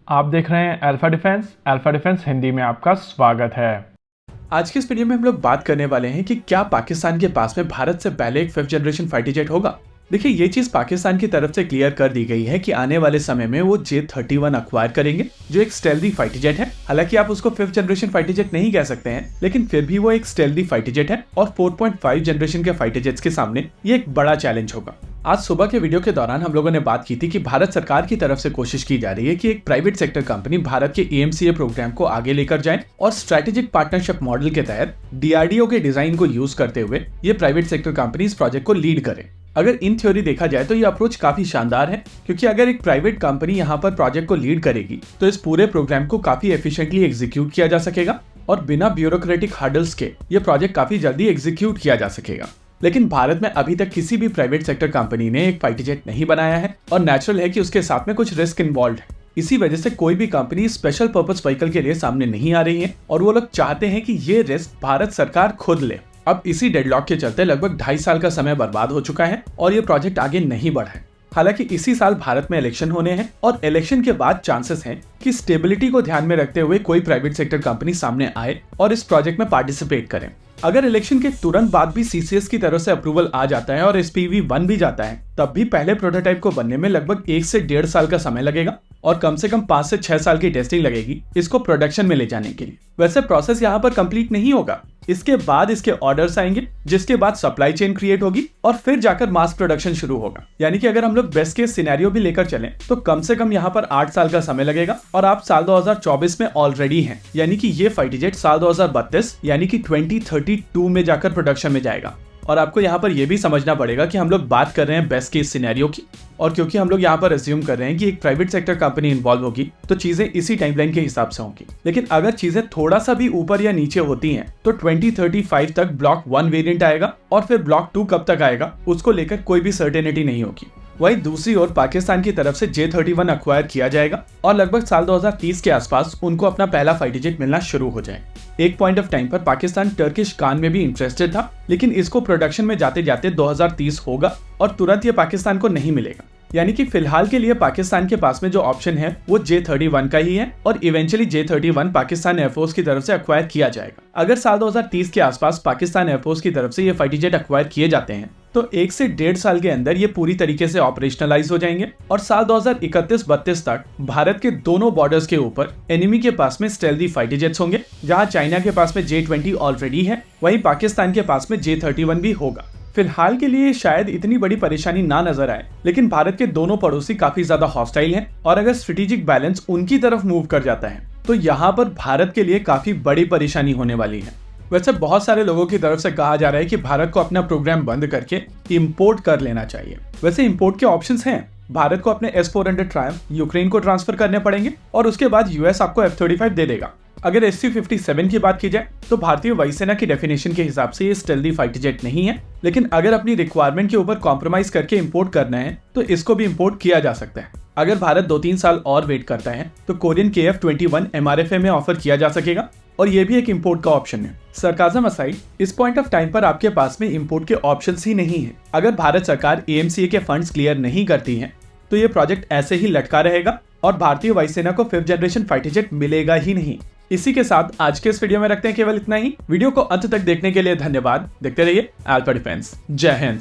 आप देख रहे हैं अल्फा डिफेंस हिंदी में आपका स्वागत है। आज के इस वीडियो में हम लोग बात करने वाले हैं कि क्या पाकिस्तान के पास में भारत से पहले एक 5th जनरेशन फाइटर जेट होगा। देखिए, ये चीज पाकिस्तान की तरफ से क्लियर कर दी गई है कि आने वाले समय में वो J-31 अक्वायर करेंगे, जो एक स्टेल्दी फाइटर जेट है। हालांकि आप उसको 5th जनरेशन फाइटर जेट नहीं कह सकते हैं, लेकिन फिर भी वो एक स्टेल्दी फाइटर जेट है और 4.5 जनरेशन के फाइटर जेट्स के सामने ये एक बड़ा चैलेंज होगा। आज सुबह के वीडियो के दौरान हम लोगों ने बात की थी कि भारत सरकार की तरफ से कोशिश की जा रही है कि एक प्राइवेट सेक्टर कंपनी भारत के AMCA प्रोग्राम को आगे लेकर जाए और स्ट्रेटेजिक पार्टनरशिप मॉडल के तहत DRDO के डिजाइन को यूज करते हुए ये प्राइवेट सेक्टर कंपनी इस प्रोजेक्ट को लीड करे। अगर इन थ्योरी देखा जाए तो ये अप्रोच काफी शानदार है, क्योंकि अगर एक प्राइवेट कंपनी यहाँ पर प्रोजेक्ट को लीड करेगी तो इस पूरे प्रोग्राम को काफी एफिशिएंटली एग्जीक्यूट किया जा सकेगा और बिना ब्यूरोक्रेटिक हर्डल्स के ये प्रोजेक्ट काफी जल्दी एग्जीक्यूट किया जा सकेगा। लेकिन भारत में अभी तक किसी भी प्राइवेट सेक्टर कंपनी ने एक फाइटर जेट नहीं बनाया है और नेचुरल है कि उसके साथ में कुछ रिस्क इन्वॉल्व है। इसी वजह से कोई भी कंपनी स्पेशल पर्पस व्हीकल के लिए सामने नहीं आ रही है और वो लोग चाहते हैं कि ये रिस्क भारत सरकार खुद ले। अब इसी डेडलॉक के चलते लगभग 2.5 साल का समय बर्बाद हो चुका है और ये प्रोजेक्ट आगे नहीं बढ़ा है। हालांकि इसी साल भारत में इलेक्शन होने हैं और इलेक्शन के बाद चांसेस हैं कि स्टेबिलिटी को ध्यान में रखते हुए कोई प्राइवेट सेक्टर कंपनी सामने आए और इस प्रोजेक्ट में पार्टिसिपेट करें। अगर इलेक्शन के तुरंत बाद भी CCS की तरफ से अप्रूवल आ जाता है और SPV बन भी जाता है, तब भी पहले प्रोटोटाइप को बनने में लगभग 1 से 1.5 साल का समय लगेगा और कम से कम 5 से 6 साल की टेस्टिंग लगेगी इसको प्रोडक्शन में ले जाने के लिए। वैसे प्रोसेस यहाँ पर कंप्लीट नहीं होगा, इसके बाद इसके ऑर्डर्स आएंगे, जिसके बाद सप्लाई चेन क्रिएट होगी और फिर जाकर मास प्रोडक्शन शुरू होगा। यानी कि अगर हम लोग बेस्ट केस सिनेरियो भी लेकर चलें तो कम से कम यहाँ पर 8 साल का समय लगेगा और आप साल 2024 में ऑलरेडी हैं। यानी कि ये फाइटर जेट साल 2032 यानी कि 2032 में जाकर प्रोडक्शन में जाएगा। और आपको यहाँ पर यह भी समझना पड़ेगा कि हम लोग बात कर रहे हैं बेस्ट केस सिनेरियो की, और क्योंकि हम लोग यहाँ पर अज्यूम कर रहे हैं कि एक प्राइवेट सेक्टर कंपनी इन्वॉल्व होगी तो चीजें इसी टाइमलाइन के हिसाब से होंगी। लेकिन अगर चीजें थोड़ा सा भी ऊपर या नीचे होती हैं तो 2035 तक ब्लॉक 1 वेरिएंट आएगा और फिर ब्लॉक 2 कब तक आएगा उसको लेकर कोई भी सर्टेनिटी नहीं होगी। वहीं दूसरी ओर पाकिस्तान की तरफ से J-31 अक्वायर किया जाएगा और लगभग साल 2030 के आसपास उनको अपना पहला फाइटर जेट मिलना शुरू हो जाए। एक पॉइंट ऑफ टाइम पर पाकिस्तान टर्किश कान में भी इंटरेस्टेड था, लेकिन इसको प्रोडक्शन में जाते जाते 2030 होगा और तुरंत ये पाकिस्तान को नहीं मिलेगा। यानी कि फिलहाल के लिए पाकिस्तान के पास में जो ऑप्शन है वो J-31 का ही है और इवेंचुअली J-31 पाकिस्तान एयरफोर्स की तरफ से अक्वायर किया जाएगा। अगर साल 2030 के आसपास पाकिस्तान एयरफोर्स की तरफ से ये फाइटर जेट अक्वायर किए जाते हैं तो 1 से 1.5 साल के अंदर ये पूरी तरीके से ऑपरेशनलाइज हो जाएंगे और साल 2031-32 तक भारत के दोनों बॉर्डर्स के ऊपर एनिमी के पास में स्टेल्दी फाइटर जेट्स होंगे। जहां चाइना के पास में J-20 ऑलरेडी है, वहीं पाकिस्तान के पास में J-31 भी होगा। फिलहाल के लिए शायद इतनी बड़ी परेशानी ना नजर आए, लेकिन भारत के दोनों पड़ोसी काफी ज्यादा हॉस्टाइल हैं और अगर स्ट्रेटेजिक बैलेंस उनकी तरफ मूव कर जाता है तो यहाँ पर भारत के लिए काफी बड़ी परेशानी होने वाली है। वैसे बहुत सारे लोगों की तरफ से कहा जा रहा है कि भारत को अपना प्रोग्राम बंद करके इंपोर्ट कर लेना चाहिए। वैसे इंपोर्ट के ऑप्शंस हैं, भारत को अपने S-400 ट्रायम्फ यूक्रेन को ट्रांसफर करने पड़ेंगे और उसके बाद US आपको F-35 दे देगा। अगर SU-57 की बात की जाए तो भारतीय वायुसेना की डेफिनेशन के हिसाब से ये स्टेल्दी फाइटर जेट नहीं है, लेकिन अगर अपनी रिक्वायरमेंट के ऊपर कॉम्प्रोमाइज करके इंपोर्ट करना है तो इसको भी इंपोर्ट किया जा सकता है। अगर भारत 2-3 साल और वेट करता है तो कोरियन KF-21 MRFA में ऑफर किया जा सकेगा और ये भी एक इंपोर्ट का ऑप्शन है। सरकाज़म असाइड, इस पॉइंट ऑफ टाइम पर आपके पास में इंपोर्ट के ऑप्शंस ही नहीं है। अगर भारत सरकार AMCA के फंड्स क्लियर नहीं करती है तो ये प्रोजेक्ट ऐसे ही लटका रहेगा और भारतीय वायुसेना को 5th जनरेशन फाइटर जेट मिलेगा ही नहीं। इसी के साथ आज के इस वीडियो में रखते हैं केवल इतना ही। वीडियो को अंत तक देखने के लिए धन्यवाद। देखते रहिए अल्फा डिफेंस। जय हिंद।